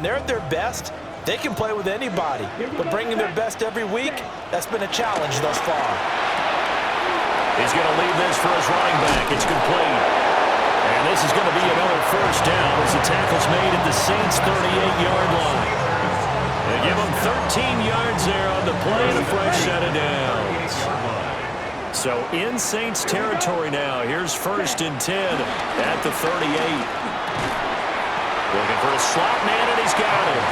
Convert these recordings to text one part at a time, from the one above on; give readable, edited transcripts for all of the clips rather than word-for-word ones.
They're at their best. They can play with anybody, but bringing their best every week, that's been a challenge thus far. He's going to leave this for his running back. It's complete. And this is going to be another first down as the tackle's made at the Saints' 38-yard line. They give him 13 yards there on the play and a fresh set of downs. So in Saints territory now. Here's 1st and 10 at the 38. Looking for a slot man, and he's got it.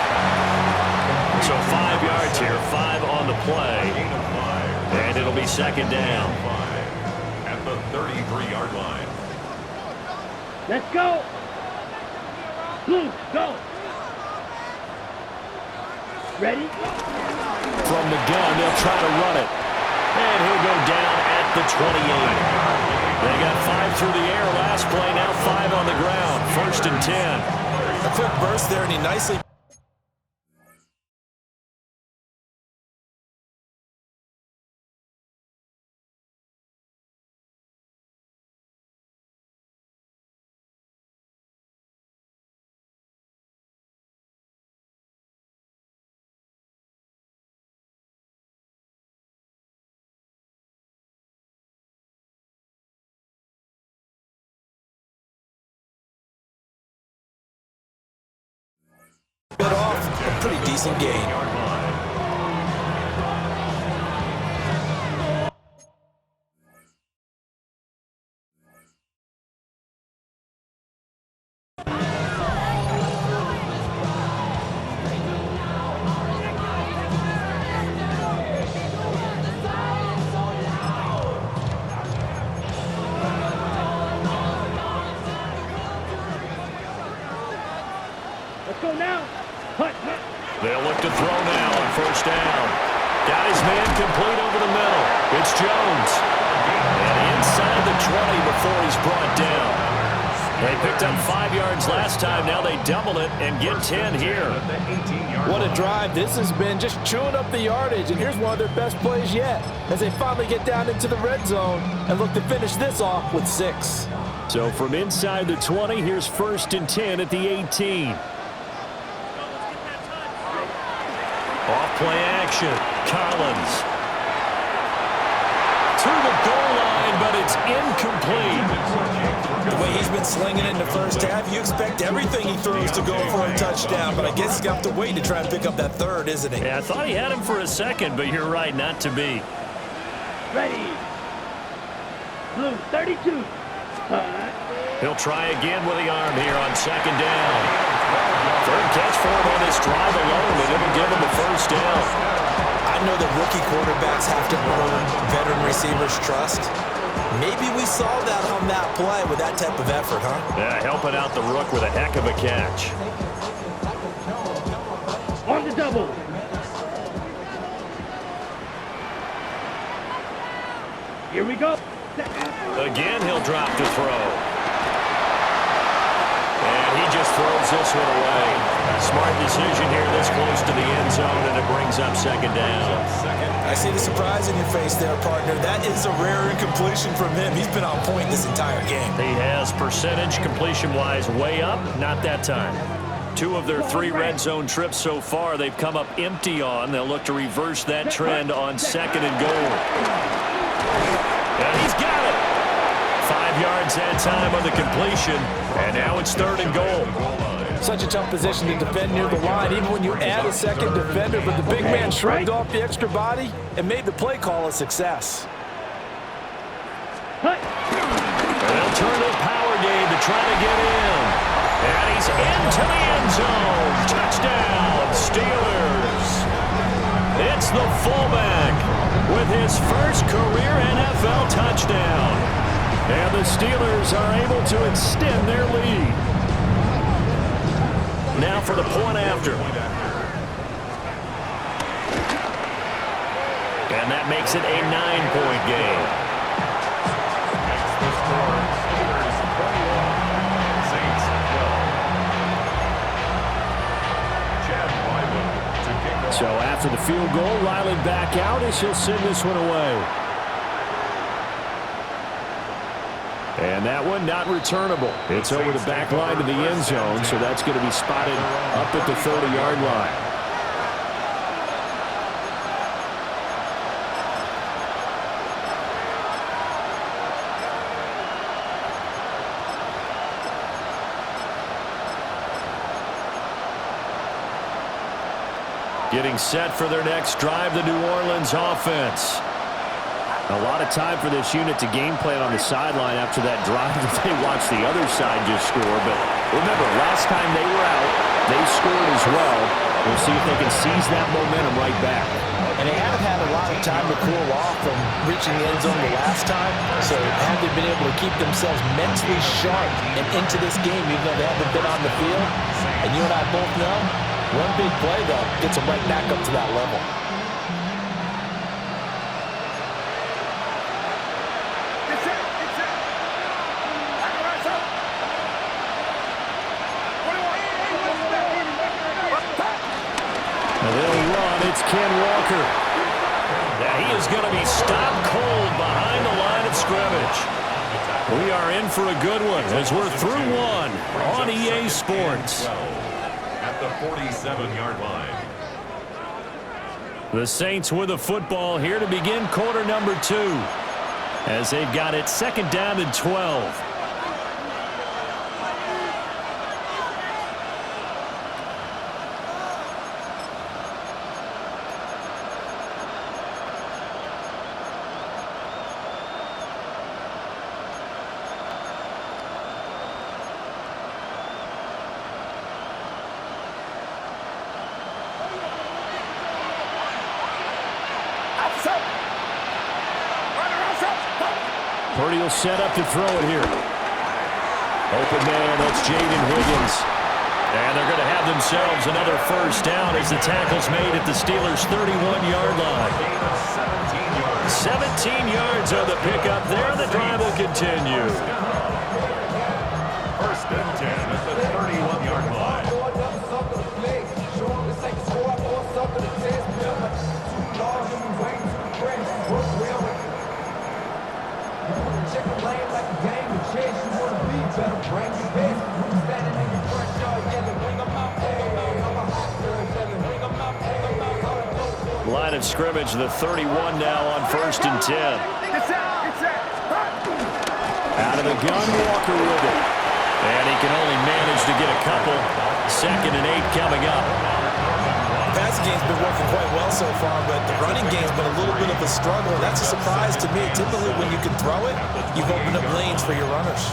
So 5 yards here, 5 on the play. And it'll be 2nd down. At the 33-yard line. Let's go. Blue, go. Ready? From the gun, they'll try to run it. And he'll go down at the 28. They got 5 through the air last play, now 5 on the ground. 1st and 10. A quick burst there, and he nicely... bit off, a pretty decent gain. Let's go now. They'll look to throw now on 1st down. Got his man complete over the middle. It's Jones. And inside the 20 before he's brought down. They picked up 5 yards last time. Now they double it and get 10 here. What a drive this has been, just chewing up the yardage. And here's one of their best plays yet as they finally get down into the red zone and look to finish this off with 6. So from inside the 20, here's 1st and 10 at the 18. Off-play action. Collins. To the goal line, but it's incomplete. The way he's been slinging it in the first half, you expect everything he throws to go for a touchdown, but I guess he's got to wait to try and pick up that 3rd, isn't he? Yeah, I thought he had him for a second, but you're right, not to be. Ready. Blue, 32. He'll try again with the arm here on 2nd down. 3rd catch for him on this drive alone, and it'll give him the 1st down. I know that rookie quarterbacks have to earn veteran receivers' trust. Maybe we saw that on that play with that type of effort, huh? Yeah, helping out the rook with a heck of a catch. On the double. Here we go. Again, he'll drop to throw. And he just throws this one away. Smart decision here this close to the end zone, and it brings up 2nd down. I see the surprise in your face there, partner. That is a rare incompletion from him. He's been on point this entire game. He has percentage completion-wise way up, not that time. 2 of their 3 red zone trips so far, they've come up empty on. They'll look to reverse that trend on 2nd and goal. And he's got it. 5 yards that time on the completion, and now it's 3rd and goal. Such a tough position to defend near the line, even when you add a 2nd defender, but the big man shrugged off the extra body and made the play call a success. And they'll turn the power game to try to get in. And he's into the end zone. Touchdown, Steelers. It's the fullback with his first career NFL touchdown. And the Steelers are able to extend their lead. Now for the point after. And that makes it a 9-point game. So after the field goal, Riley back out as he'll send this one away. And that one not returnable. It's over the back line to the end zone, so that's going to be spotted up at the 30-yard line. Getting set for their next drive, the New Orleans offense. A lot of time for this unit to game plan on the sideline after that drive that they watched the other side just score. But remember, last time they were out, they scored as well. We'll see if they can seize that momentum right back. And they haven't had a lot of time to cool off from reaching the end zone the last time. So have they been able to keep themselves mentally sharp and into this game, even though they haven't been on the field? And you and I both know, one big play, though, gets them right back up to that level. They'll run. It's Ken Walker. Now he is going to be stopped cold behind the line of scrimmage. We are in for a good one as we're through one on EA Sports. At the 47-yard line. The Saints with the football here to begin quarter number 2 as they've got it second down and 12. Purdy will set up to throw it here. Open man, that's Jaden Higgins. And they're going to have themselves another first down as the tackle's made at the Steelers' 31-yard line. 17 yards on the pickup there. The drive will continue. First and 10 at the 31-yard line. Line of scrimmage, the 31 now on first and 10. Out of the gun, Walker with it. And he can only manage to get a couple. Second and 8 coming up. The passing game's been working quite well so far, but the running game's been a little bit of a struggle. That's a surprise to me. Typically, when you can throw it, you've opened up lanes for your runners.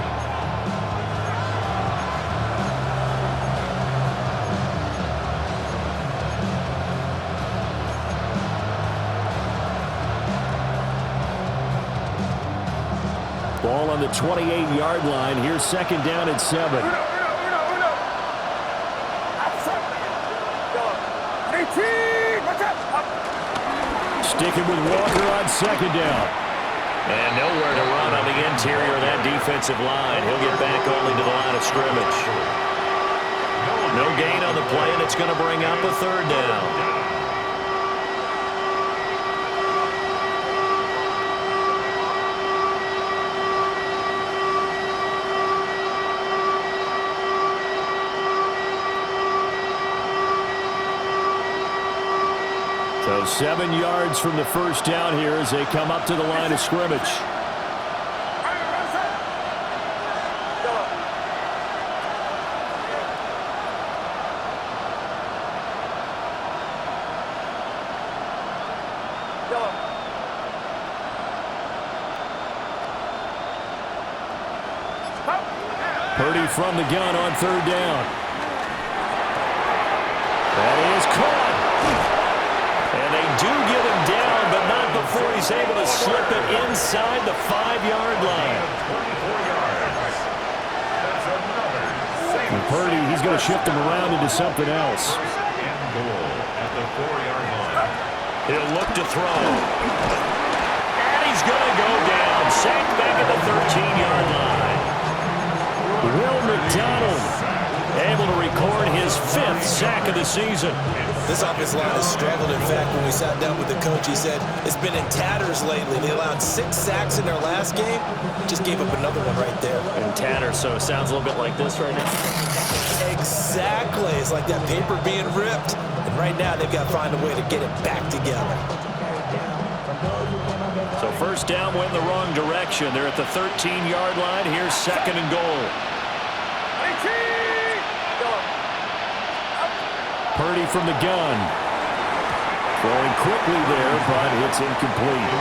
Ball on the 28-yard line. Here's second down and 7. Sticking with Walker on second down. And nowhere to run on the interior of that defensive line. He'll get back only to the line of scrimmage. No gain on the play, and it's going to bring up a third down. So 7 yards from the first down here as they come up to the line of scrimmage. Purdy from the gun on third down. That is caught. And they do get him down, but not before he's able to slip it inside the 5-yard line. And Purdy, he's going to shift him around into something else. He'll look to throw. And he's going to go down. Sacked back at the 13-yard line. Will McDonald able to record his 5th sack of the season. This offensive line has struggled. In fact, when we sat down with the coach, he said it's been in tatters lately. They allowed 6 sacks in their last game. Just gave up another one right there. In tatters, so it sounds a little bit like this right now. Exactly. It's like that paper being ripped. And right now, they've got to find a way to get it back together. So first down went the wrong direction. They're at the 13-yard line. Here's 2nd and goal. Purdy from the gun. Throwing quickly there, but it's incomplete.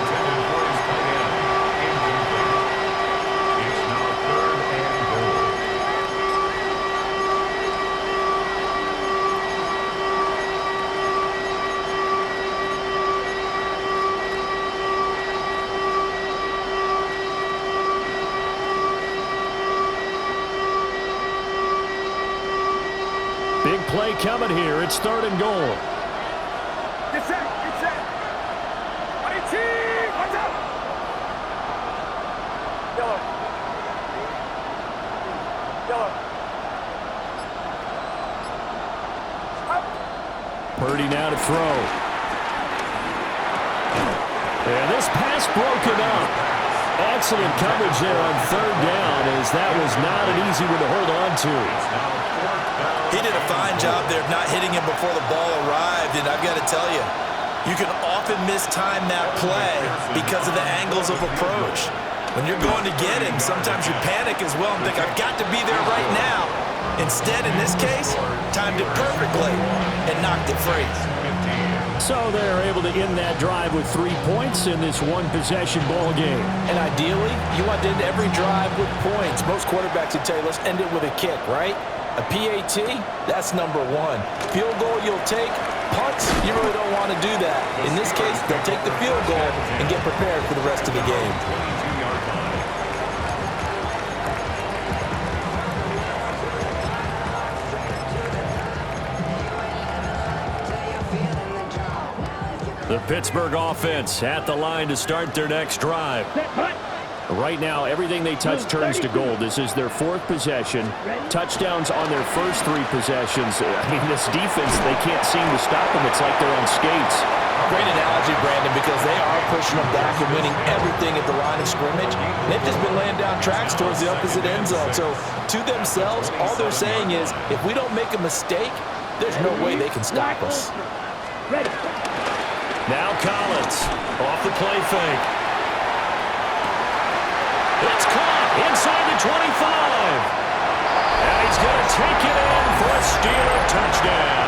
Big play coming here. It's 3rd and goal. Get set, get set. 18, watch out. Yellow. Yellow. Up. Purdy now to throw. And this pass broken up. Excellent coverage there on 3rd down, as that was not an easy one to hold on to. He did a fine job there of not hitting him before the ball arrived, and I've got to tell you, you can often mistime that play because of the angles of approach. When you're going to get him, sometimes you panic as well and think, I've got to be there right now. Instead, in this case, timed it perfectly and knocked it free. So they're able to end that drive with 3 points in this one-possession ball game. And ideally, you want to end every drive with points. Most quarterbacks would tell you, let's end it with a kick, right? A PAT, that's number 1. Field goal you'll take. Punts, you really don't want to do that. In this case, they'll take the field goal and get prepared for the rest of the game. The Pittsburgh offense at the line to start their next drive. Right now, everything they touch turns to gold. This is their 4th possession. Touchdowns on their first 3 possessions. I mean, this defense, they can't seem to stop them. It's like they're on skates. Great analogy, Brandon, because they are pushing them back and winning everything at the line of scrimmage. They've just been laying down tracks towards the opposite end zone. So, to themselves, all they're saying is, if we don't make a mistake, there's no way they can stop us. Ready. Now Collins off the play fake. It's caught inside the 25. And he's going to take it in for a Steeler touchdown.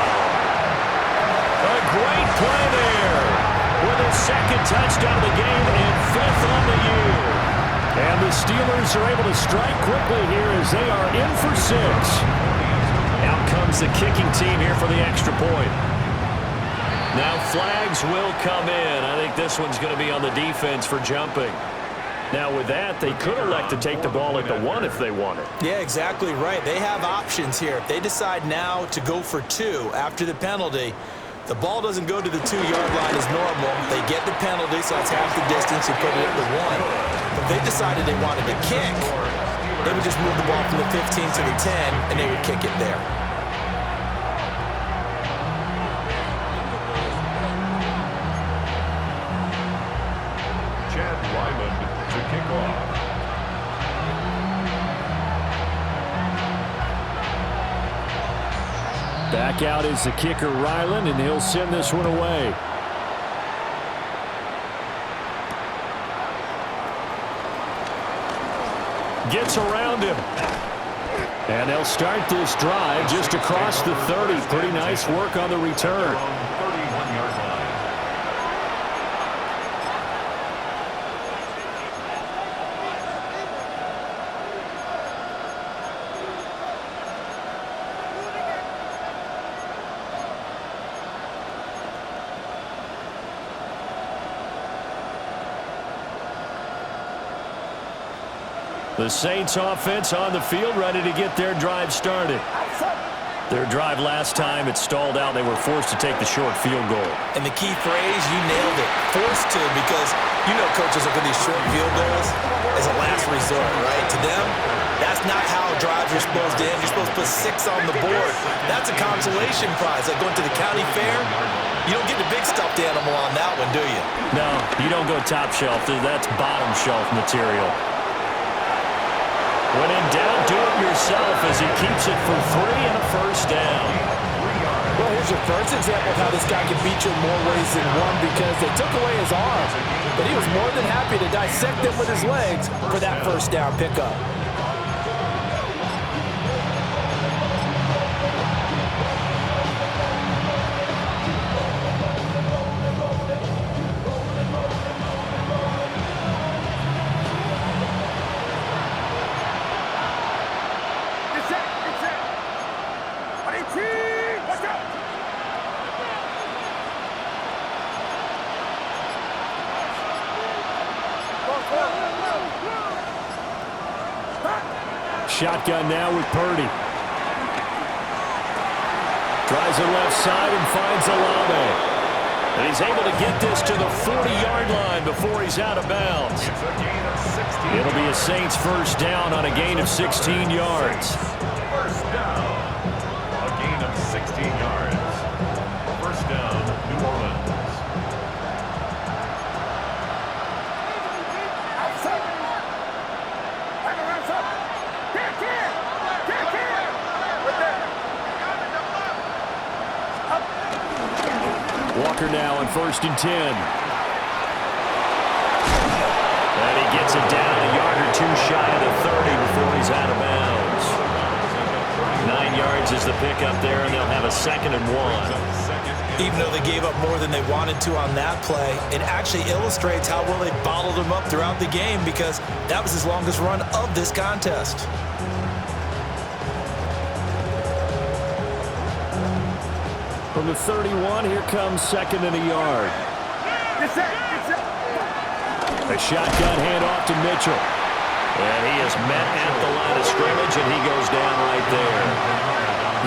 A great play there with his 2nd touchdown of the game and 5th on the year. And the Steelers are able to strike quickly here as they are in for 6. Out comes the kicking team here for the extra point. Now flags will come in. I think this one's going to be on the defense for jumping. Now with that, they could elect to take the ball at the 1 if they wanted. Yeah, exactly right. They have options here. If they decide now to go for 2 after the penalty, the ball doesn't go to the 2-yard line as normal. They get the penalty, so that's half the distance. You put it at the 1. But if they decided they wanted to kick, they would just move the ball from the 15 to the 10, and they would kick it there. Back out is the kicker, Ryland, and he'll send this one away. Gets around him. And they'll start this drive just across the 30. Pretty nice work on the return. The Saints offense on the field, ready to get their drive started. Their drive last time, it stalled out. They were forced to take the short field goal. And the key phrase, you nailed it, forced to, because you know coaches look at these short field goals as a last resort, right? To them, That's not how drives are supposed to end. You're supposed to put 6 on the board. That's a consolation prize. Like going to the county fair, you don't get the big stuffed animal on that one, do you? No, you don't go top shelf. That's bottom shelf material. When in doubt, do it yourself as he keeps it for 3 and a first down. Well, here's your first example of how this guy can beat you in more ways than one, because they took away his arm, but he was more than happy to dissect them with his legs for that first down pickup. Shotgun now with Purdy. Tries it left side and finds Olave. And he's able to get this to the 40-yard line before he's out of bounds. It'll be a Saints first down on a gain of 16 yards. First down. A gain of 16 yards. First down, New Orleans. Walker now on 1st and 10. And he gets it down a yard or 2 shy of the 30 before he's out of bounds. 9 yards is the pickup there, and they'll have a 2nd and 1. Even though they gave up more than they wanted to on that play, it actually illustrates how well they bottled him up throughout the game, because that was his longest run of this contest. From the 31, here comes 2nd and a yard. A shotgun handoff to Mitchell. And he is met at the line of scrimmage, and he goes down right there.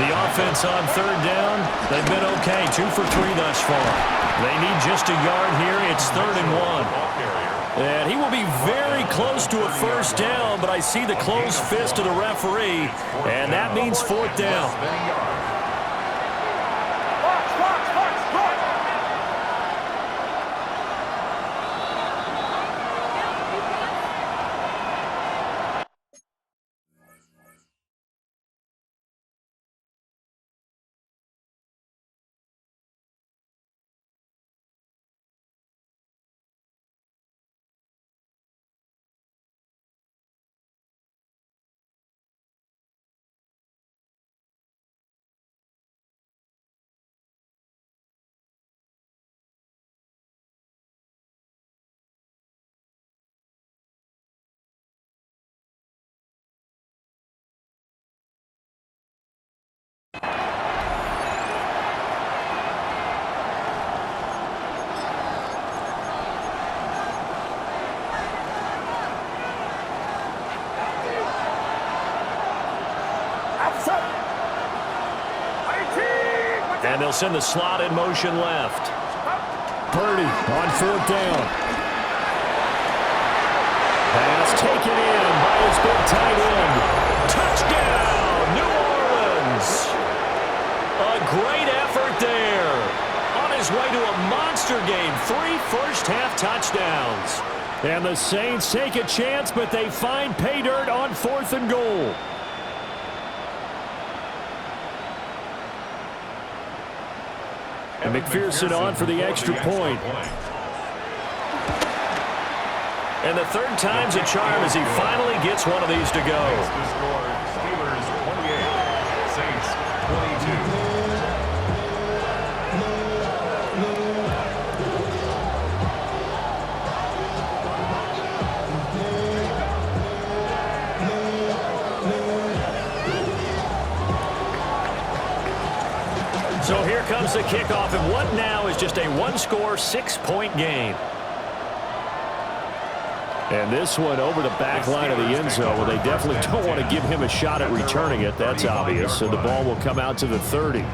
The offense on 3rd down, they've been okay. 2 for 3 thus far. They need just a yard here. It's 3rd and 1. And he will be very close to a first down, but I see the closed fist of the referee, and that means 4th down. And they'll send the slot in motion left. Purdy on 4th down. Pass taken in by his big tight end. Touchdown, New Orleans. A great effort there. On his way to a monster game. 3 first-half touchdowns. And the Saints take a chance, but they find pay dirt on 4th and goal. And McPherson on for the extra point. And the 3rd time's a charm as he finally gets one of these to go. The score, Steelers 28, Saints 22. So here comes the kickoff, and what now is just a 1-score, 6-point game. And this one over the back line of the end zone. Well, they definitely don't want to give him a shot at returning it. That's obvious. So the ball will come out to the 30.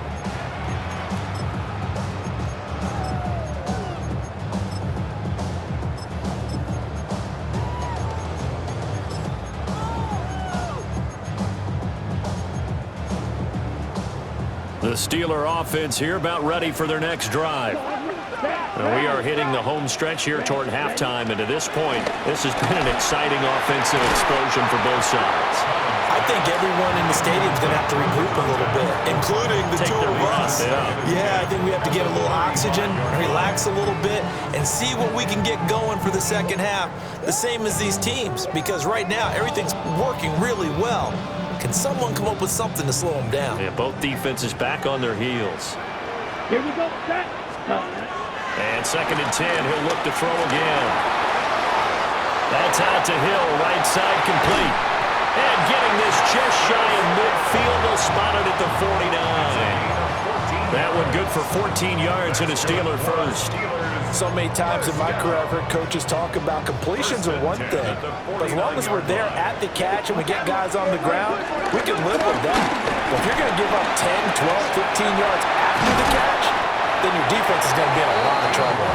The Steeler offense here about ready for their next drive. And we are hitting the home stretch here toward halftime, and to this point, this has been an exciting offensive explosion for both sides. I think everyone in the stadium is going to have to regroup a little bit, including the two of us. Yeah, I think we have to get a little oxygen, relax a little bit, and see what we can get going for the second half, the same as these teams, because right now everything's working really well. Can someone come up with something to slow them down? Yeah, both defenses back on their heels. Here we go. Set. And 2nd and 10, he'll look to throw again. That's out to Hill, right side complete. And getting this just shy of midfield, they'll spot it at the 49. That one good for 14 yards and a Steeler first. So many times in my career, I've heard coaches talk about completions are one thing, but as long as we're there at the catch and we get guys on the ground, we can live with that. But if you're going to give up 10, 12, 15 yards after the catch, then your defense is going to be in a lot of trouble.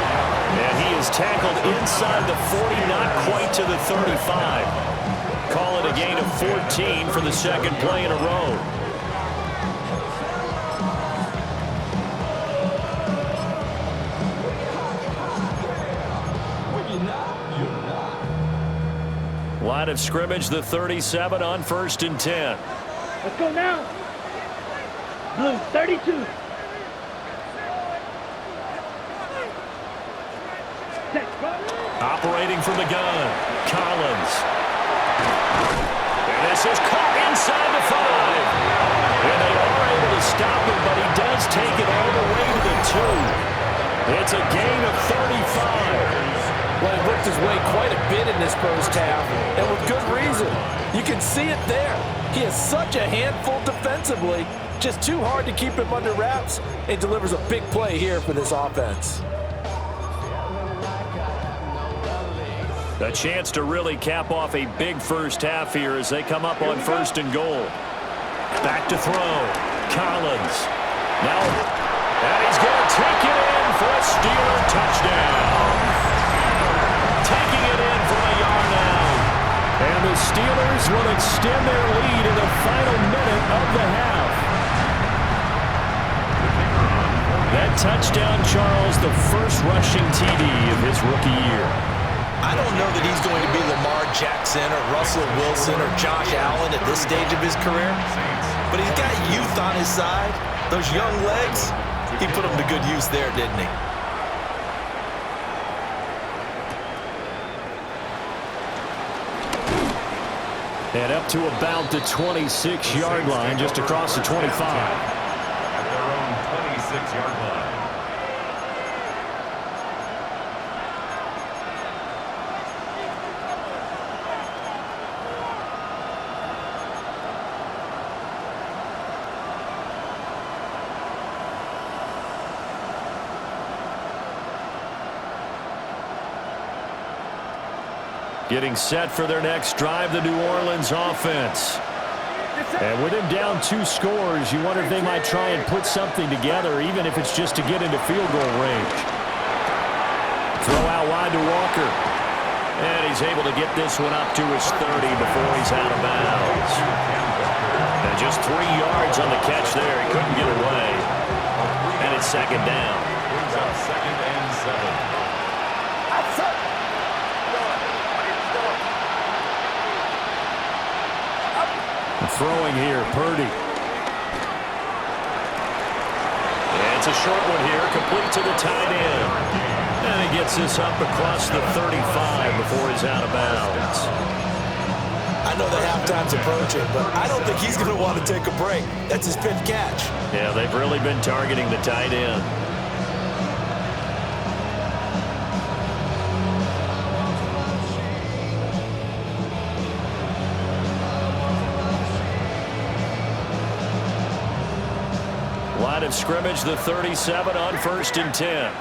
And he is tackled inside the 40, not quite to the 35. Call it a gain of 14 for the second play in a row. Line of scrimmage, the 37 on 1st and 10. Let's go now. Blue 32. Set. Go. Operating from the gun, Collins. And this is caught inside the 5. And they are able to stop him, but he does take it all the way to the 2. It's a gain of 35. Well, he worked his way quite a bit in this first half, and with good reason. You can see it there. He is such a handful defensively, just too hard to keep him under wraps, and delivers a big play here for this offense. A chance to really cap off a big first half here as they come up on 1st and goal. Back to throw. Collins. Now, and he's going to take it in for a Steeler touchdown. Taking it in from a yard out. And the Steelers will extend their lead in the final minute of the half. That touchdown, Charles, the first rushing TD of his rookie year. I don't know that he's going to be Lamar Jackson or Russell Wilson or Josh Allen at this stage of his career, but he's got youth on his side. Those young legs, he put them to good use there, didn't he? And up to about the 26-yard line, just across the 25. At their own 26-yard line. Getting set for their next drive, the New Orleans offense. And with him down 2 scores, you wonder if they might try and put something together, even if it's just to get into field goal range. Throw out wide to Walker. And he's able to get this one up to his 30 before he's out of bounds. And just 3 yards on the catch there. He couldn't get away. And it's 2nd down. Brings up 2nd and 7. Throwing here, Purdy. And it's a short one here, complete to the tight end. And he gets this up across the 35 before he's out of bounds. I know that halftime's approaching, but I don't think he's going to want to take a break. That's his pin catch. Yeah, they've really been targeting the tight end. Line of scrimmage, the 37 on 1st and 10.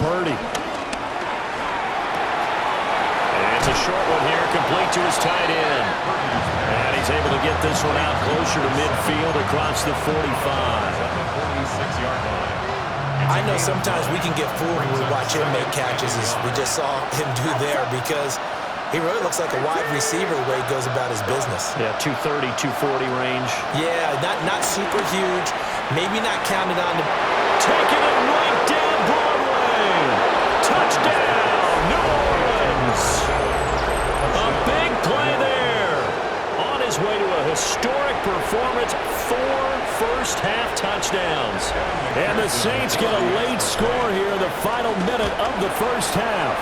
Purdy. And it's a short one here, complete to his tight end. And he's able to get this one out closer to midfield across the 45. I know sometimes we can get fooled when we watch him make catches, as we just saw him do there, because He really looks like a wide receiver the way he goes about his business. Yeah, 230, 240 range. Yeah, not super huge. Maybe not counted on to... Taking it right down Broadway. Touchdown, New Orleans. A big play there. On his way to a historic performance, 4 first-half touchdowns. And the Saints get a late score here in the final minute of the first half.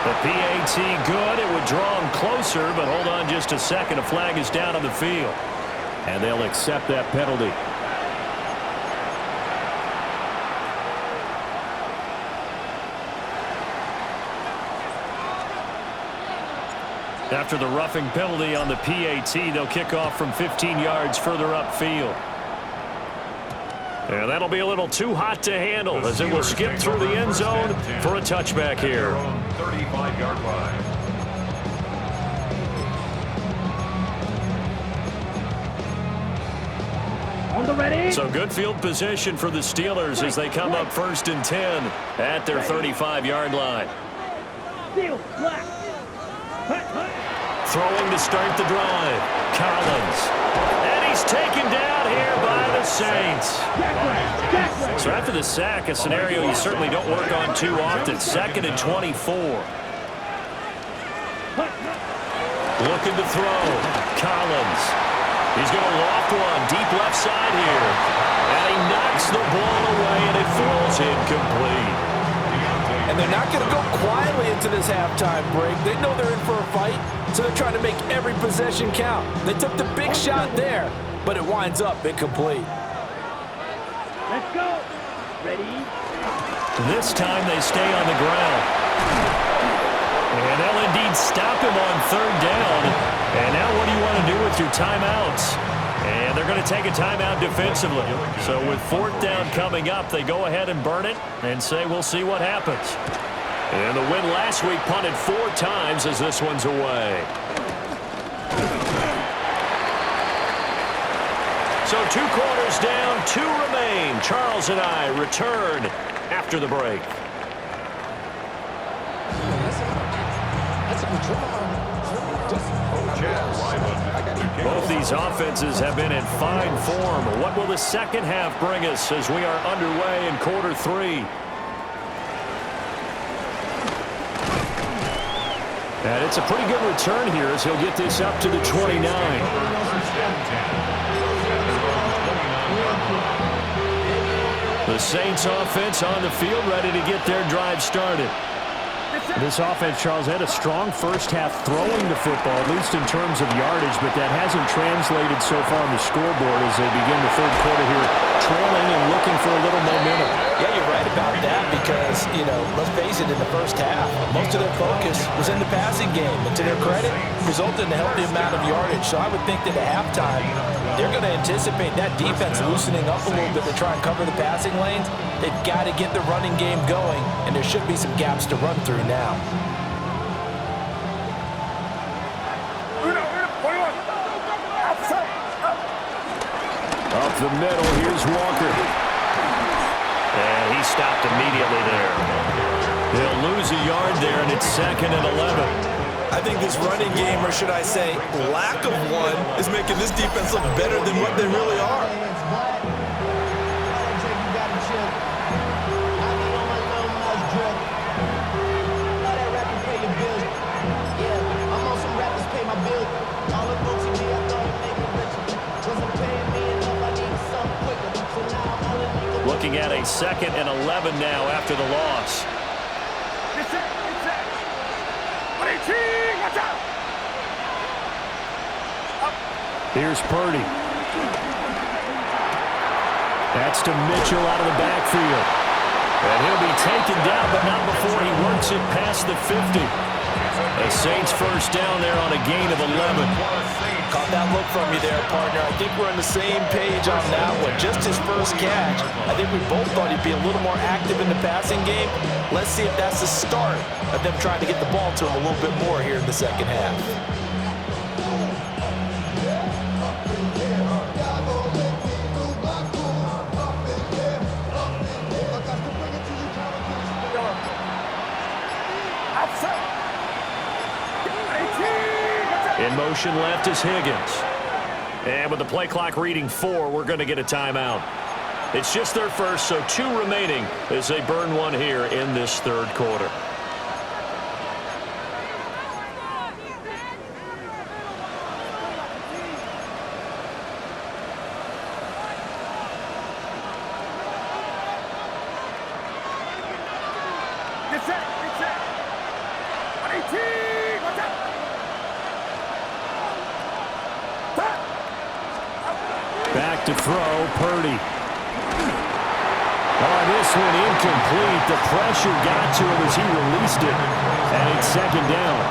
The PAT good. It would draw him closer, but hold on just a second. A flag is down on the field. And they'll accept that penalty. After the roughing penalty on the PAT, they'll kick off from 15 yards further upfield. And that'll be a little too hot to handle as it will skip through the end zone for a touchback here. 35-yard line. On the ready. So good field position for the Steelers as they come up 1st and 10 at their 35-yard line. Steal, black. Hut, hut. Throwing to start the drive. Collins. And he's taken down here by the Saints. So after the sack, a scenario you certainly don't work on too often. 2nd and 24. Looking to throw. Collins. He's going to loft one deep left side here. And he knocks the ball away, and it falls incomplete. And they're not going to go quietly into this halftime break. They know they're in for a fight, so they're trying to make every possession count. They took the big shot there, but it winds up incomplete. Let's go. Ready. This time they stay on the ground. And they'll indeed stop him on 3rd down. And now what do you want to do with your timeouts? And they're going to take a timeout defensively. So with 4th down coming up, they go ahead and burn it and say we'll see what happens. And the win last week punted 4 times as this one's away. So 2 quarters down, 2 remain. Charles and I return after the break. Both these offenses have been in fine form. What will the second half bring us as we are underway in quarter 3? And it's a pretty good return here as he'll get this up to the 29. The Saints offense on the field ready to get their drive started. This offense, Charles, had a strong first half throwing the football, at least in terms of yardage, but that hasn't translated so far on the scoreboard as they begin the 3rd quarter here, trailing and looking for a little momentum. Yeah, you're right about that because, you know, let's face it, in the first half, most of their focus was in the passing game. And to their credit, resulted in a healthy amount of yardage. So I would think that at halftime, they're going to anticipate that defense loosening up a little bit to try and cover the passing lanes. They've got to get the running game going, and there should be some gaps to run through now. Up the middle, here's Walker. And he stopped immediately there. They'll lose a yard there, and it's 2nd and 11. I think this running game, or should I say lack of one, is making this defense look better than what they really are. Looking at a 2nd and 11 now after the loss. Here's Purdy. That's to Mitchell out of the backfield. And he'll be taken down, but not before he works it past the 50. The Saints first down there on a gain of 11. Caught that look from you there, partner. I think we're on the same page on that one. Just his first catch. I think we both thought he'd be a little more active in the passing game. Let's see if that's the start of them trying to get the ball to him a little bit more here in the second half. motion left is Higgins. And with the play clock reading 4, we're going to get a timeout. It's just their first, so 2 remaining as they burn one here in this third quarter. Get set, get set. 118, watch out. Back to throw, Purdy. Oh, this one incomplete. The pressure got to him as he released it. And it's second down.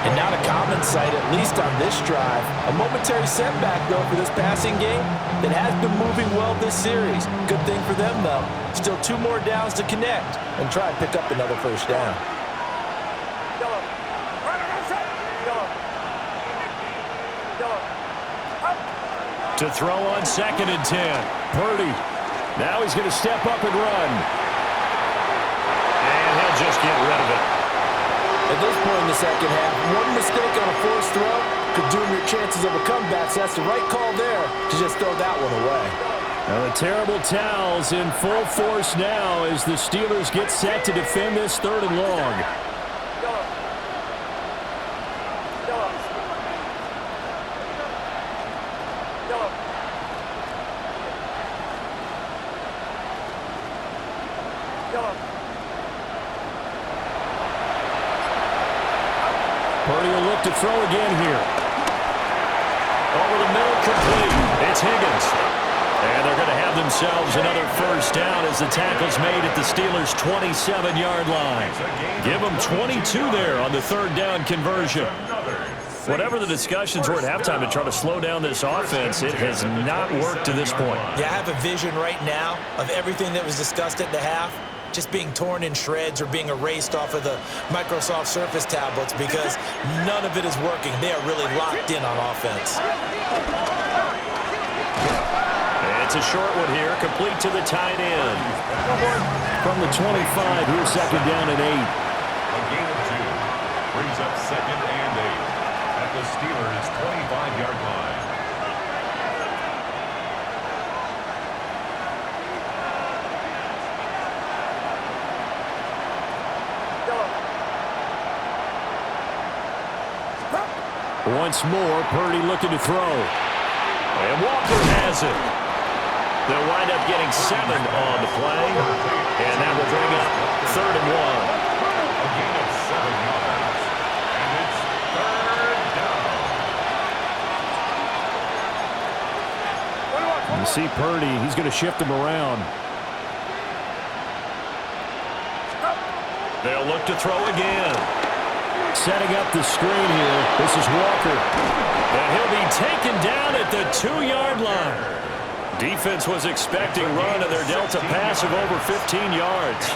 And not a common sight, at least on this drive. A momentary setback, though, for this passing game that has been moving well this series. Good thing for them, though. Still 2 more downs to connect and try and pick up another first down. Yellow. Right around set. Yellow. Yellow. Up. To throw on 2nd and 10. Purdy. Now he's going to step up and run. And he'll just get rid of it. At this point in the second half, one mistake on a forced throw could doom your chances of a comeback, so that's the right call there to just throw that one away. Now the terrible towels in full force now as the Steelers get set to defend this 3rd and long. Yellow. Yellow. Yellow. Yellow. Purdy will look to throw again here. Over the middle, complete. It's Higgins. And they're going to have themselves another first down as the tackle's made at the Steelers' 27-yard line. Give them 22 there on the 3rd down conversion. Whatever the discussions were at halftime to try to slow down this offense, it has not worked to this point. Yeah, I have a vision right now of everything that was discussed at the half just being torn in shreds or being erased off of the Microsoft Surface tablets because none of it is working. They are really locked in on offense. It's a short one here, complete to the tight end. From the 25, here's 2nd down and 8. A gain of 2 brings up 2nd and 8 at the Steelers' 25-yard line. Once more, Purdy looking to throw. And Walker has it. They'll wind up getting 7 on the play. And that will bring up 3rd and 1. A gain of 7 yards. And it's 3rd down. You see Purdy, he's going to shift him around. They'll look to throw again. Setting up the screen here. This is Walker. And he'll be taken down at the 2-yard line. Defense was expecting run, and they're dealt a pass of over 15 yards.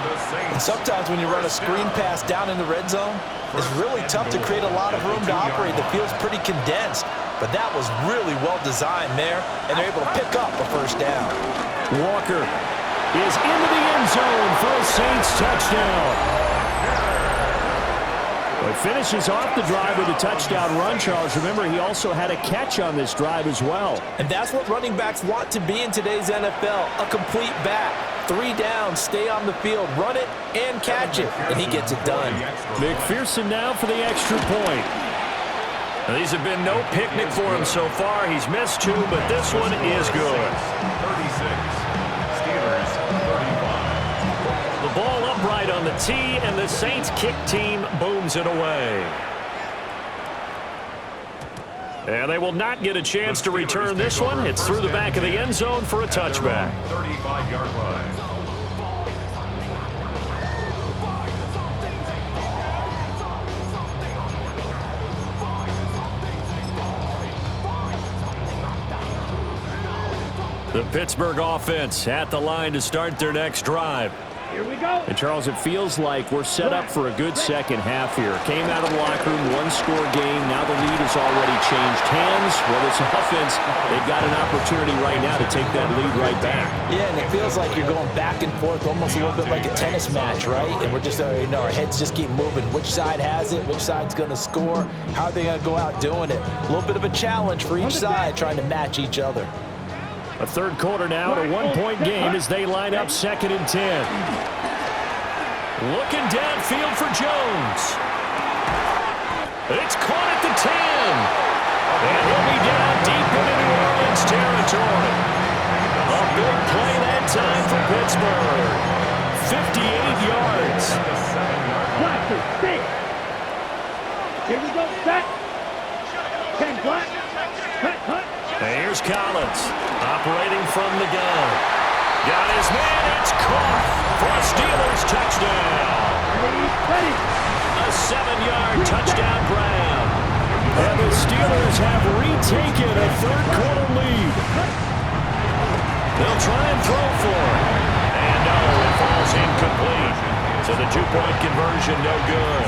And sometimes when you run a screen pass down in the red zone, it's really tough to create a lot of room to operate. The field's pretty condensed. But that was really well designed there, and they're able to pick up a first down. Walker is into the end zone for a Saints touchdown. Well, he finishes off the drive with a touchdown run, Charles. Remember, he also had a catch on this drive as well. And that's what running backs want to be in today's NFL, a complete back. 3 downs, stay on the field, run it, and catch it, and he gets it done. McPherson now for the extra point. Now, these have been no picnic for him so far. He's missed 2, but this one is good. 36. Steelers 35. The ball upright on the tee, and the Saints kick team booms it away. And they will not get a chance to return this one. It's through the back of the end zone for a touchback. 35-yard line. The Pittsburgh offense at the line to start their next drive. Here we go. And, Charles, it feels like we're set up for a good second half here. Came out of the locker room, one-score game. Now the lead has already changed hands. Well, this offense, they've got an opportunity right now to take that lead right back. Yeah, and it feels like you're going back and forth, almost a little bit like a tennis match, right? And we're just, our heads just keep moving. Which side has it? Which side's going to score? How are they going to go out doing it? A little bit of a challenge for each side, trying to match each other. A third quarter now, a one-point game as they line up 2nd and 10. Looking downfield for Jones. It's caught at the 10. And he'll be down deep into New Orleans territory. A big play that time for Pittsburgh. 58 yards. Black to stick. Here we go, set. 10 black. Cut. And here's Collins, operating from the gun. Got his man, it's caught for a Steelers touchdown. Ready. A 7-yard touchdown Brown. And the Steelers have retaken a third-quarter lead. They'll try and throw for it. And no, it falls incomplete. So the 2-point conversion, no good.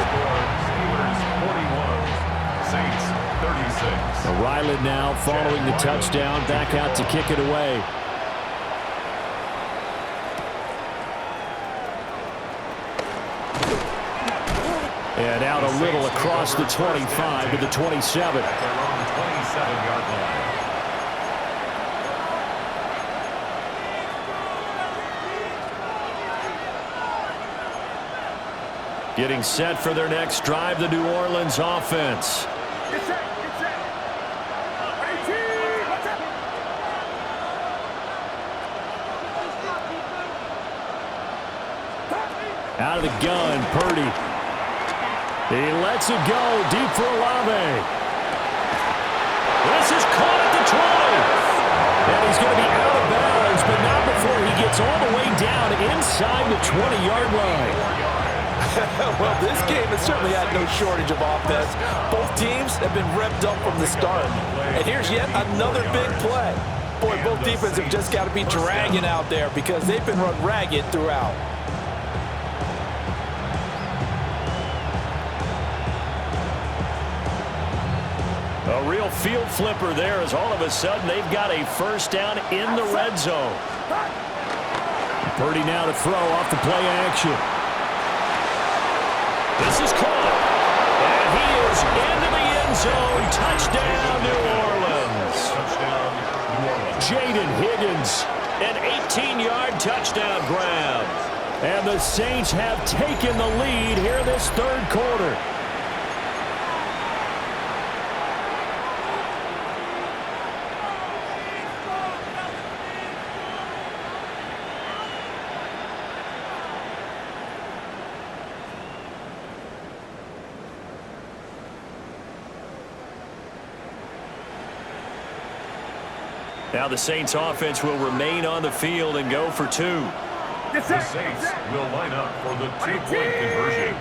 Steelers 41, Saints 36. Ryland now following the touchdown, back out to kick it away. And out a little across the 25 to the 27. At their own 27-yard line. Getting set for their next drive, the New Orleans offense. Get set. What's up? Out of the gun, Purdy. He lets it go deep for Olave. This is caught at the 20. And he's going to be out of bounds, but not before he gets all the way down inside the 20-yard line. Well, this game has certainly had no shortage of offense. Both teams have been revved up from the start. And here's yet another big play. Boy, both defenses have just got to be dragging out there because they've been run ragged throughout. A real field flipper there as all of a sudden they've got a first down in the red zone. Purdy now to throw off the play action. This is caught. And he is into the end zone. Touchdown, New Orleans. Jaden Higgins, an 18-yard touchdown grab. And the Saints have taken the lead here this third quarter. Now the Saints offense will remain on the field and go for 2. The Saints will line up for the 2-point conversion.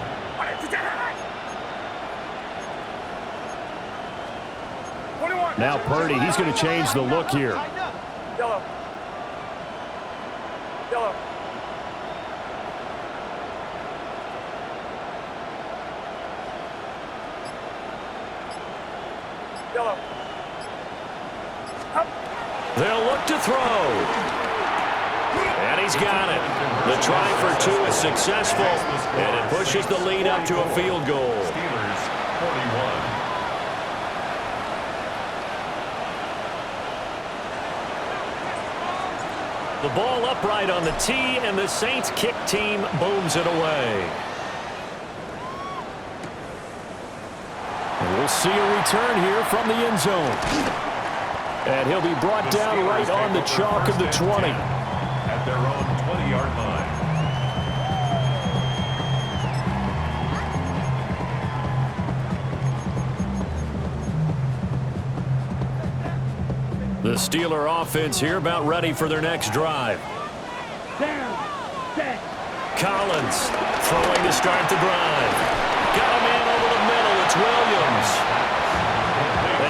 Now Purdy, he's going to change the look here. Yellow. They'll look to throw. And he's got it. The try for 2 is successful, and it pushes the lead up to a field goal. Steelers 41. The ball upright on the tee, and the Saints kick team booms it away. And we'll see a return here from the end zone. And he'll be brought down right on the chalk of the 20. At their own 20-yard line. The Steeler offense here about ready for their next drive. Down. Set. Collins throwing to start the drive. Got a man over the middle. It's Williams.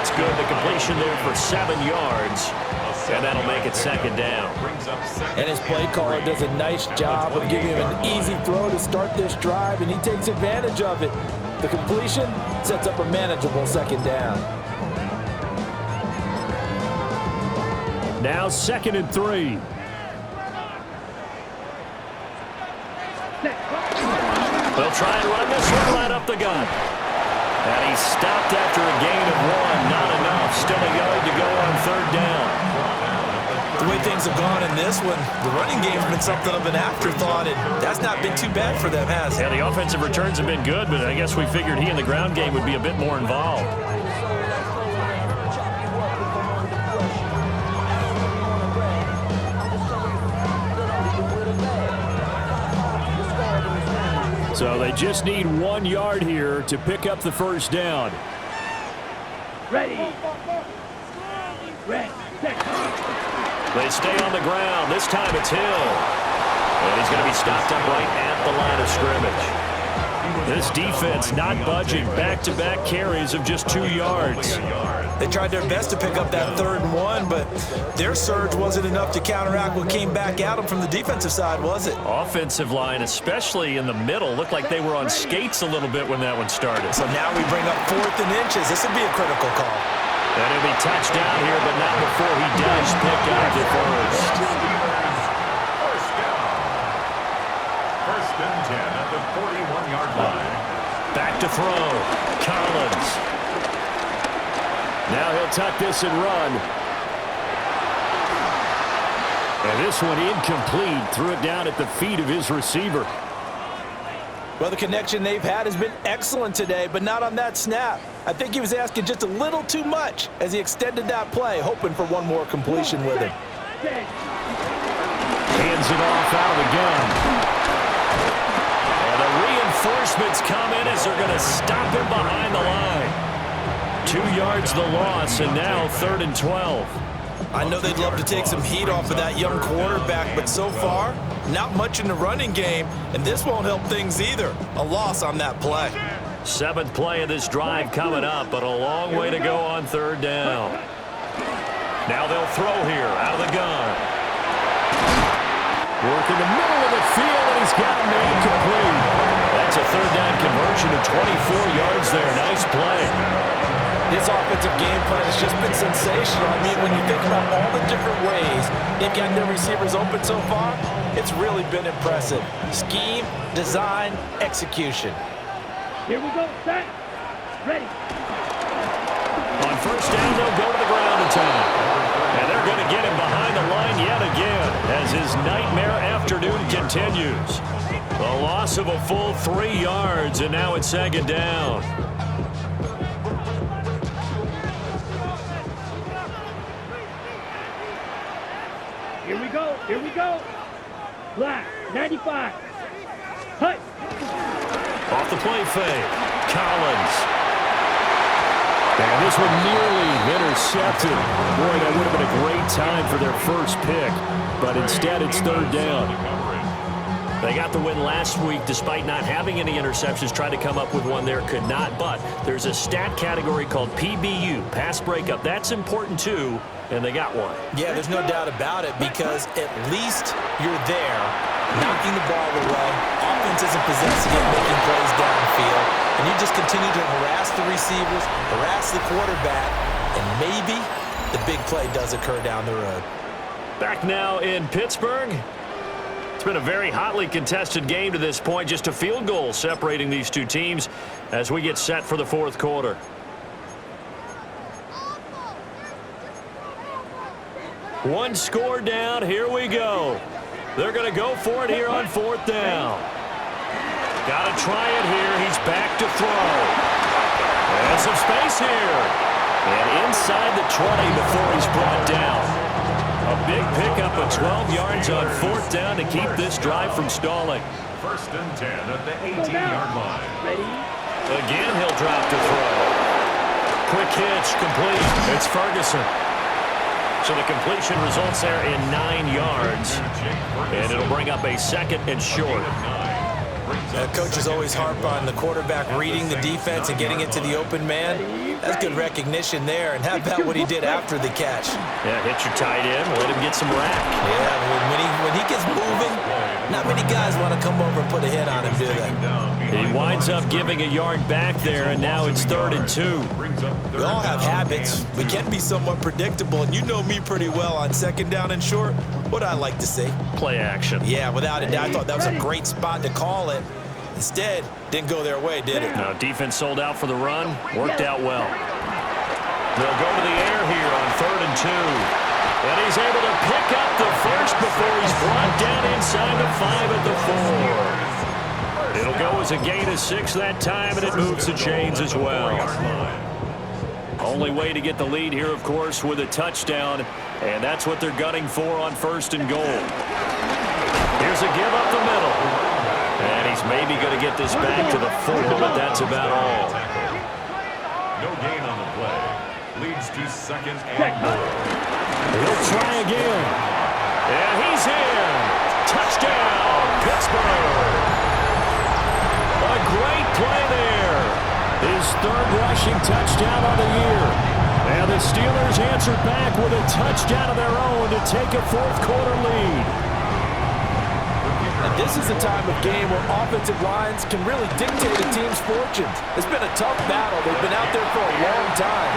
That's good. The completion there for 7 yards. And that'll make it second down. And his play caller does a nice job of giving him an easy throw to start this drive, and he takes advantage of it. The completion sets up a manageable second down. Now 2nd and 3. They'll try and run this one right up the gut. And he's stopped after a gain of 1. Not enough. Still a yard to go on 3rd down. The way things have gone in this one, the running game's been something of an afterthought, and that's not been too bad for them, has it? Yeah, the offensive returns have been good, but I guess we figured he in the ground game would be a bit more involved. So they just need 1 yard here to pick up the first down. Ready. Red. Set. They stay on the ground. This time it's Hill. And he's going to be stopped up right at the line of scrimmage. This defense not budging. Back-to-back carries of just 2 yards. They tried their best to pick up that 3rd and 1, but their surge wasn't enough to counteract what came back at them from the defensive side, was it? Offensive line, especially in the middle, looked like they were on skates a little bit when that one started. So now we bring up 4th and inches. This would be a critical call. And he'll be touched down here, but not before he does pick up the first. First down. 1st and 10 at the 41-yard line. Back to throw. Collins. Now he'll tuck this and run. And this one incomplete. Threw it down at the feet of his receiver. Well, the connection they've had has been excellent today, but not on that snap. I think he was asking just a little too much as he extended that play, hoping for one more completion with him. Hands it off out of the gun. And the reinforcements come in as they're going to stop him behind the line. 2 yards the loss, and now 3rd and 12. I know they'd love to take some heat off of that young quarterback, but so far, not much in the running game, and this won't help things either. A loss on that play. 7th play of this drive coming up, but a long way to go on 3rd down. Now they'll throw here out of the gun. Work in the middle of the field, and he's got it complete. That's a 3rd down conversion of 24 yards there. Nice play. This offensive game plan has just been sensational. I mean, when you think about all the different ways they've gotten their receivers open so far, it's really been impressive. Scheme, design, execution. Here we go. Set. Ready. On 1st down, they'll go to the ground in time. And they're going to get him behind the line yet again as his nightmare afternoon continues. The loss of a full 3 yards, and now it's 2nd down. Here we go. Here we go. Black. 95. Hut. Off the play fake. Collins. And this one nearly intercepted. Boy, that would have been a great time for their first pick. But instead, it's 3rd down. They got the win last week despite not having any interceptions. Tried to come up with one there, could not. But there's a stat category called PBU, pass breakup. That's important too, and they got one. Yeah, there's no doubt about it because at least you're there, knocking the ball away. Offense isn't possessing it, making plays downfield. And you just continue to harass the receivers, harass the quarterback, and maybe the big play does occur down the road. Back now in Pittsburgh. It's been a very hotly contested game to this point. Just a field goal separating these two teams as we get set for the 4th quarter. One score down. Here we go. They're going to go for it here on 4th down. Got to try it here. He's back to throw. And some space here. And inside the 20 before he's brought down. A big pickup of 12 yards on 4th down to keep this drive from stalling. 1st and 10 at the 18-yard line. Ready. Again, he'll drop to throw. Quick hitch, complete. It's Ferguson. So the completion results there in 9 yards. And it'll bring up a 2nd and short. Coaches always harp on the quarterback reading the defense and getting it to the open man. That's good recognition there. And how about what he did after the catch? Yeah, hit your tight end, let him get some rack. Yeah, when he gets moving, not many guys want to come over and put a hit on him, do they? He winds up giving a yard back there, and now it's 3rd and 2. We all have habits. We can be somewhat predictable, and you know me pretty well on 2nd down and short. What I like to say? Play action. Yeah, without a doubt. I thought that was a great spot to call it. Instead, didn't go their way, did it? No, defense sold out for the run. Worked out well. They'll go to the air here on 3rd and 2. And he's able to pick up the first before he's brought down inside the 5 at the 4. It'll go as a gain of 6 that time, and it moves the chains as well. Only way to get the lead here, of course, with a touchdown, and that's what they're gunning for on 1st and goal. Here's a give up the middle. And he's maybe going to get this back to the 4, but that's about all. No gain on the play. Leads to 2nd and goal. He'll try again. And he's in. Touchdown, Pittsburgh. A great play there. His 3rd rushing touchdown of the year. And the Steelers answer back with a touchdown of their own to take a 4th quarter lead. And this is a time of game where offensive lines can really dictate a team's fortunes. It's been a tough battle. They've been out there for a long time.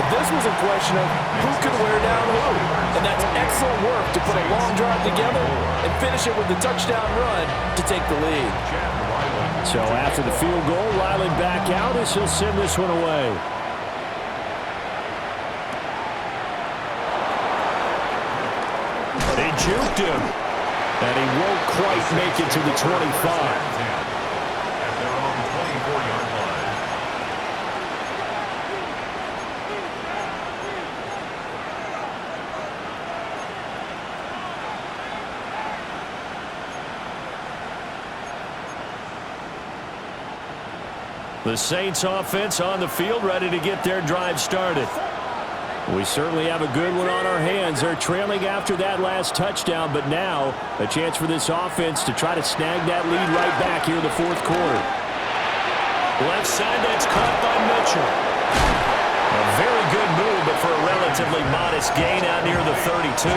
But this was a question of who can wear down who. And that's excellent work to put a long drive together and finish it with the touchdown run to take the lead. So after the field goal, Ryland back out as he'll send this one away. They juked him. And he won't quite make it to the 25. At their own 24-yard line. The Saints offense on the field, ready to get their drive started. We certainly have a good one on our hands. They're trailing after that last touchdown, but now a chance for this offense to try to snag that lead right back here in the 4th quarter. Left side, that's caught by Mitchell. A very good move, but for a relatively modest gain out near the 32.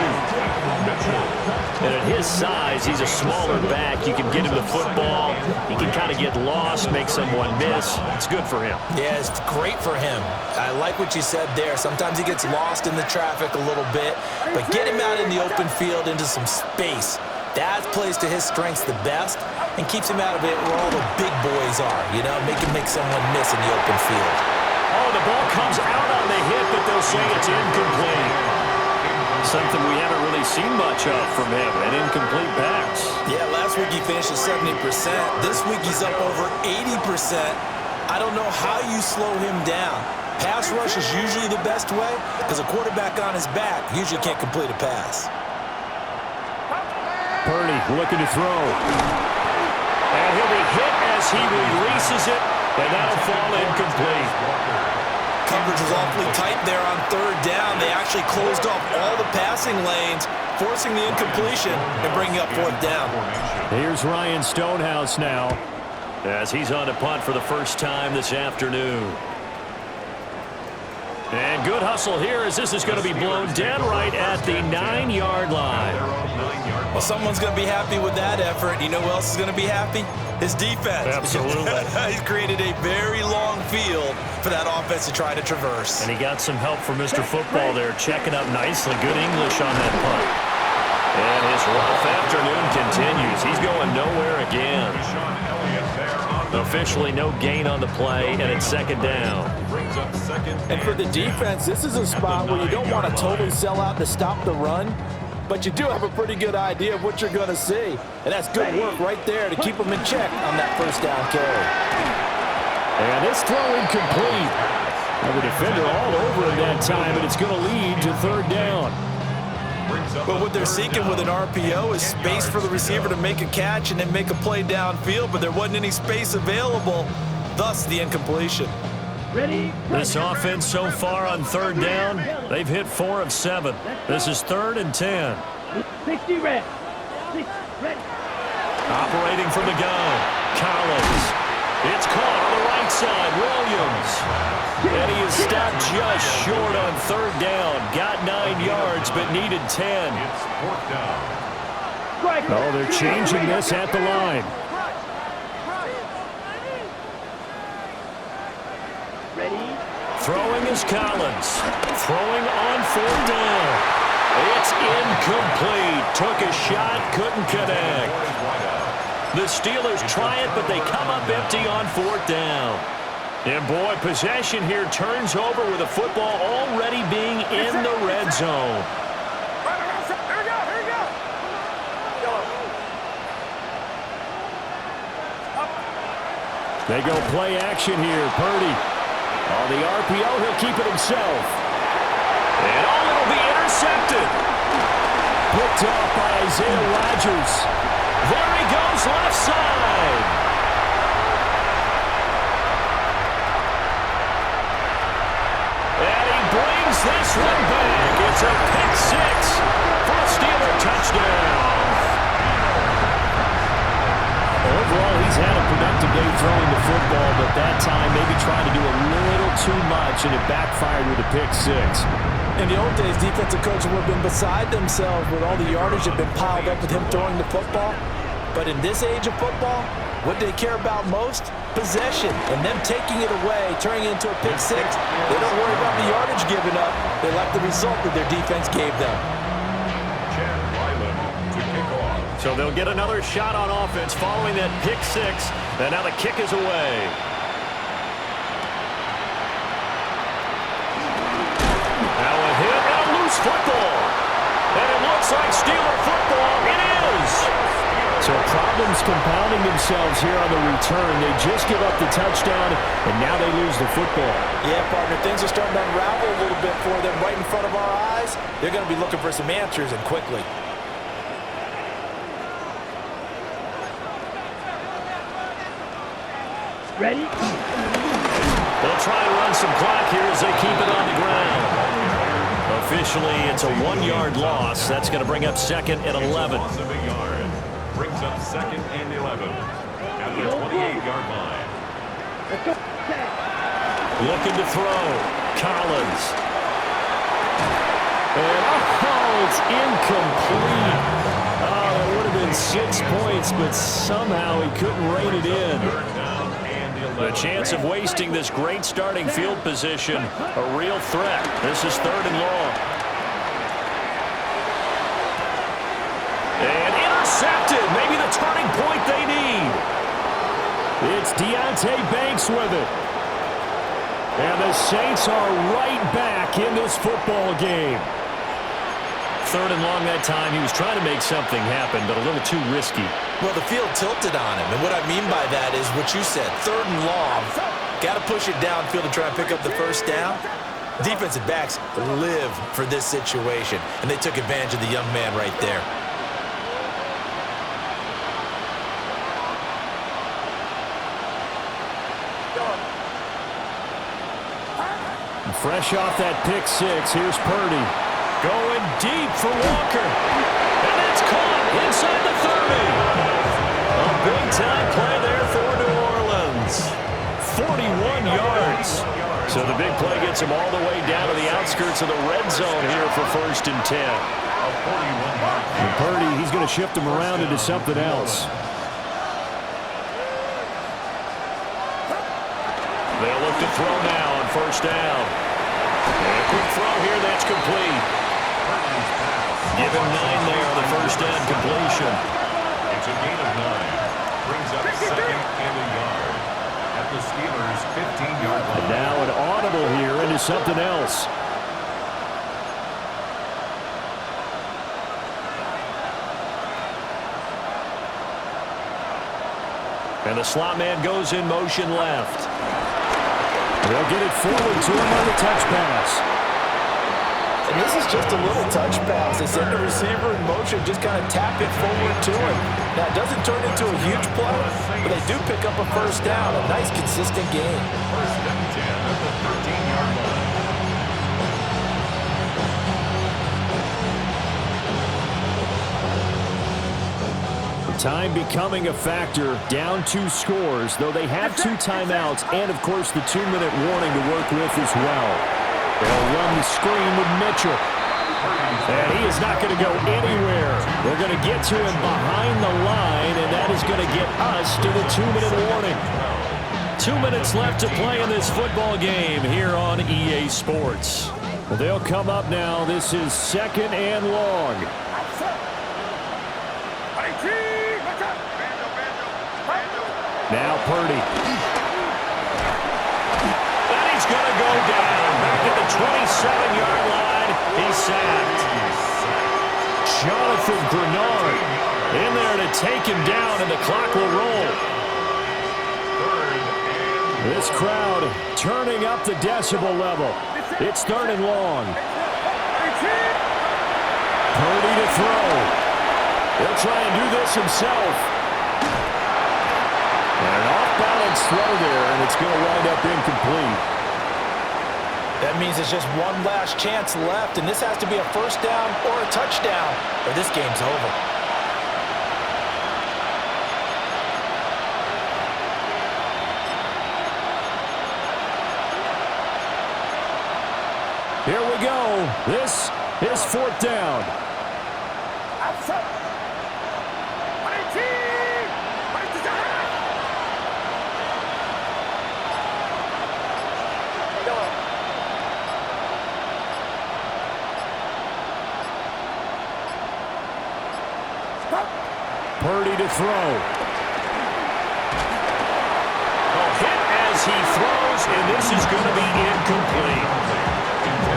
And at his size, he's a smaller back. You can get him the football. He can kind of get lost, make someone miss. It's good for him. Yeah, it's great for him. I like what you said there. Sometimes he gets lost in the traffic a little bit, but get him out in the open field into some space. That plays to his strengths the best and keeps him out of it where all the big boys are, you know, make someone miss in the open field. Oh, the ball comes out on the hit, but they'll say it's incomplete. Something we haven't really seen much of from him, an incomplete pass. Yeah, last week he finished at 70%. This week he's up over 80%. I don't know how you slow him down. Pass rush is usually the best way because a quarterback on his back usually can't complete a pass. Purdy looking to throw. And he'll be hit as he releases it, and that'll fall incomplete. Coverage was awfully tight there on 3rd down. They actually closed off all the passing lanes, forcing the incompletion and bringing up 4th down. Here's Ryan Stonehouse now as he's on to punt for the first time this afternoon. And good hustle here as this is going to be blown dead right at the 9-yard line. Well, someone's going to be happy with that effort. You know who else is going to be happy? His defense. Absolutely. He's created a very long field for that offense to try to traverse. And he got some help from Mr. Football there, checking up nicely. Good English on that punt. And his rough afternoon continues. He's going nowhere again. Officially no gain on the play, and it's 2nd down. And for the defense, this is a spot where you don't want to totally sell out to stop the run, but you do have a pretty good idea of what you're going to see. And that's good work right there to keep them in check on that 1st down carry. And this throw incomplete. And the defender all over him that time, and it's going to lead to 3rd down. But what they're seeking with an RPO is space for the receiver to make a catch and then make a play downfield, but there wasn't any space available, thus the incompletion. Ready? This offense so far on 3rd down, they've hit 4 of 7. This is 3rd and 10. 60 red. 6 red. Operating from the gun, Collins. It's caught on the right side. Williams. And he is stopped just short on third down. Got 9 yards, but needed 10. It's fourth down. Oh, they're changing this at the line. Ready? Throwing is Collins. Throwing on fourth down. It's incomplete. Took a shot, couldn't connect. The Steelers try it, but they come up empty on fourth down. And boy, possession here turns over with the football already being in the red zone. Here we go. They go play action here. Purdy. On the RPO, he'll keep it himself. And it'll be intercepted. Picked off by Isaiah Rodgers. There he goes, left side. And he brings this one back. It's a pick six for a Steeler touchdown. Overall, he's had a productive day throwing the football, but that time maybe trying to do a little too much, and it backfired with a pick six. In the old days, defensive coaches would have been beside themselves with all the yardage that had been piled up with him throwing the football. But in this age of football, what they care about most? Possession. And them taking it away, turning it into a pick six. They don't worry about the yardage given up. They like the result that their defense gave them. So they'll get another shot on offense following that pick six. And now the kick is away. Now a hit and a loose football. And it looks like Steeler football. It is. So problems compounding themselves here on the return. They just give up the touchdown, and now they lose the football. Yeah, partner, things are starting to unravel a little bit for them right in front of our eyes. They're going to be looking for some answers, and quickly. Ready? They'll try and run some clock here as they keep it on the ground. Officially, it's a 1-yard loss. That's going to bring up second and 11. Loss of a yard. Brings up second and 11 at the 28-yard line. Let's go. Looking to throw. Collins. And, it's incomplete. Oh, that would have been 6 points, but somehow he couldn't rein it in. The chance of wasting this great starting field position, a real threat. This is third and long. And intercepted. Maybe the turning point they need. It's Deonte Banks with it. And the Saints are right back in this football game. Third and long that time. He was trying to make something happen, but a little too risky. Well, the field tilted on him, and what I mean by that is what you said, third and long. Got to push it downfield to try and pick up the first down. Defensive backs live for this situation, and they took advantage of the young man right there. Fresh off that pick six, here's Purdy. Going deep for Walker. And it's caught inside the 30. A big-time play there for New Orleans. 41 yards. So the big play gets him all the way down to the outskirts of the red zone here for first and 10. And Purdy, he's going to shift him around into something else. They'll look to throw now on first down. And a quick throw here, that's complete. Give him 9 there on the first down completion. It's a gain of 9. Brings up second and a yard at the Steelers' 15-yard line. And now an audible here into something else. And the slot man goes in motion left. They'll get it forward to him on the touch pass. And this is just a little touch pass. They send the receiver in motion, just kind of tap it forward to him. Now, it doesn't turn into a huge play, but they do pick up a first down. A nice, consistent game. First and 10 at the 13-yard line. Time becoming a factor, down 2 scores, though they have 2 timeouts and, of course, the 2-minute warning to work with as well. They'll run the screen with Mitchell. And he is not going to go anywhere. They're going to get to him behind the line, and that is going to get us to the 2-minute warning. 2 minutes left to play in this football game here on EA Sports. They'll come up now. This is 2nd and long. Now Purdy. And he's going to go down. Back at the 27-yard line. He's sacked. Jonathan Grenard in there to take him down, and the clock will roll. This crowd turning up the decibel level. It's 3rd and long. Purdy to throw. He'll try and do this himself. And an off-balance throw there, and it's going to wind up incomplete. That means it's just one last chance left, and this has to be a first down or a touchdown, or this game's over. Here we go. This is 4th down. Purdy to throw. Hit as he throws, and this is going to be incomplete.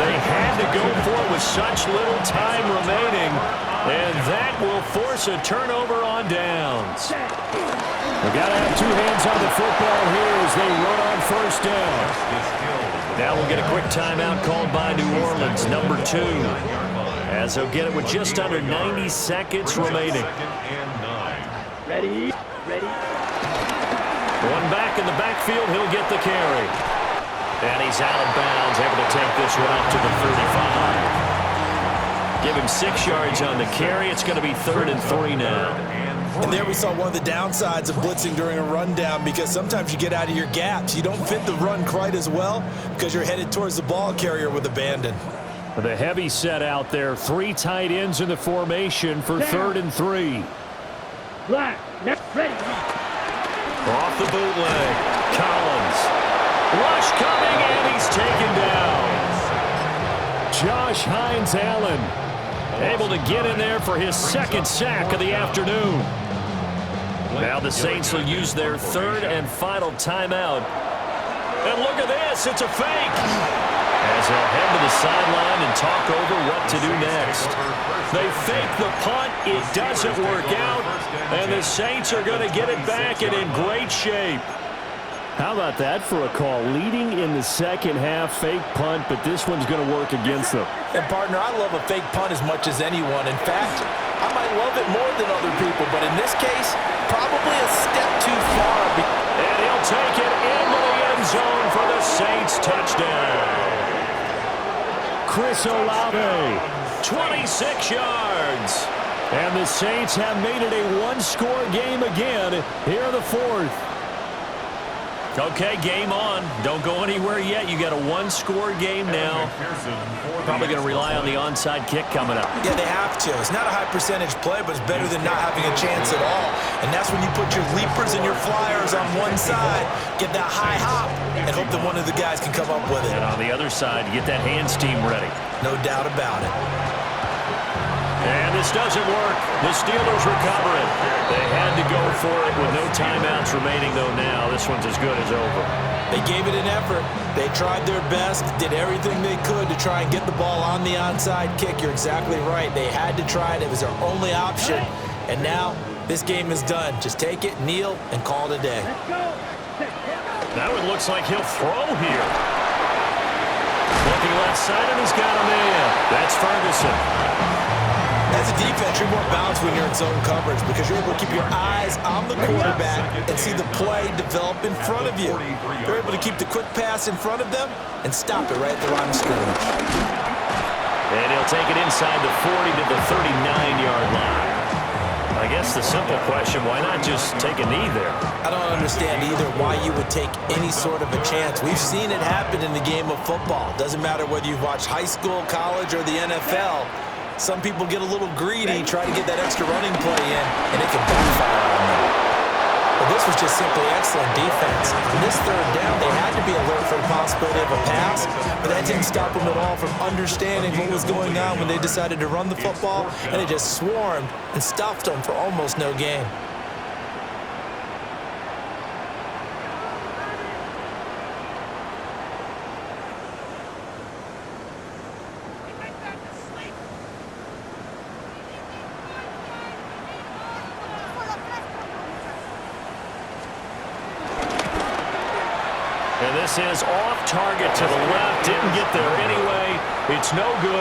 They had to go for it with such little time remaining, and that will force a turnover on downs. They've got to have 2 hands on the football here as they run on 1st down. Now we'll get a quick timeout called by New Orleans, number 2. As they'll get it with just under 90 seconds remaining. Ready. One back in the backfield, he'll get the carry. And he's out of bounds, able to take this one up to the 35. Give him 6 yards on the carry. It's going to be 3rd and 3 now. And there we saw one of the downsides of blitzing during a rundown, because sometimes you get out of your gaps. You don't fit the run quite as well because you're headed towards the ball carrier with abandon. The heavy set out there. 3 tight ends in the formation for 3rd and 3. Black, ready. Off the bootleg. Collins. Rush coming, and he's taken down. Josh Hines-Allen able to get in there for his 2nd sack of the afternoon. Now the Saints will use their 3rd and final timeout. And look at this. It's a fake. As they'll head to the sideline and talk over what to do next. They fake the punt. It doesn't work out. And the Saints are going to get it back and in great shape. How about that for a call? Leading in the 2nd half, fake punt, but this one's going to work against them. And, partner, I love a fake punt as much as anyone. In fact, I might love it more than other people, but in this case, probably a step too far. And he'll take it into the end zone for the Saints touchdown. Chris Olave, 26 yards. And the Saints have made it a 1-score game again here in the 4th. Okay, game on. Don't go anywhere yet. You got a 1-score game now. Probably going to rely on the onside kick coming up. Yeah, they have to. It's not a high percentage play, but it's better than not having a chance at all. And that's when you put your leapers and your flyers on one side, get that high hop, and hope that one of the guys can come up with it. And on the other side, get that hands team ready. No doubt about it. And this doesn't work. The Steelers recover it. They had to go for it with no timeouts remaining, though now this one's as good as over. They gave it an effort. They tried their best, did everything they could to try and get the ball on the onside kick. You're exactly right. They had to try it. It was their only option. And now this game is done. Just take it, kneel, and call it a day. Now it looks like he'll throw here. Looking left side, and he's got a man. That's Ferguson. As a defense, you're more balanced when you're in zone coverage because you're able to keep your eyes on the quarterback and see the play develop in front of you. You're able to keep the quick pass in front of them and stop it right at the line of scrimmage. And he'll take it inside the 40 to the 39-yard line. I guess the simple question, why not just take a knee there? I don't understand either why you would take any sort of a chance. We've seen it happen in the game of football. Doesn't matter whether you've watched high school, college, or the NFL. Some people get a little greedy, try to get that extra running play in, and it can backfire on them. But this was just simply excellent defense. On this third down, they had to be alert for the possibility of a pass, but that didn't stop them at all from understanding what was going on when they decided to run the football, and they just swarmed and stuffed them for almost no gain. And this is off target to the left. Didn't get there anyway. It's no good.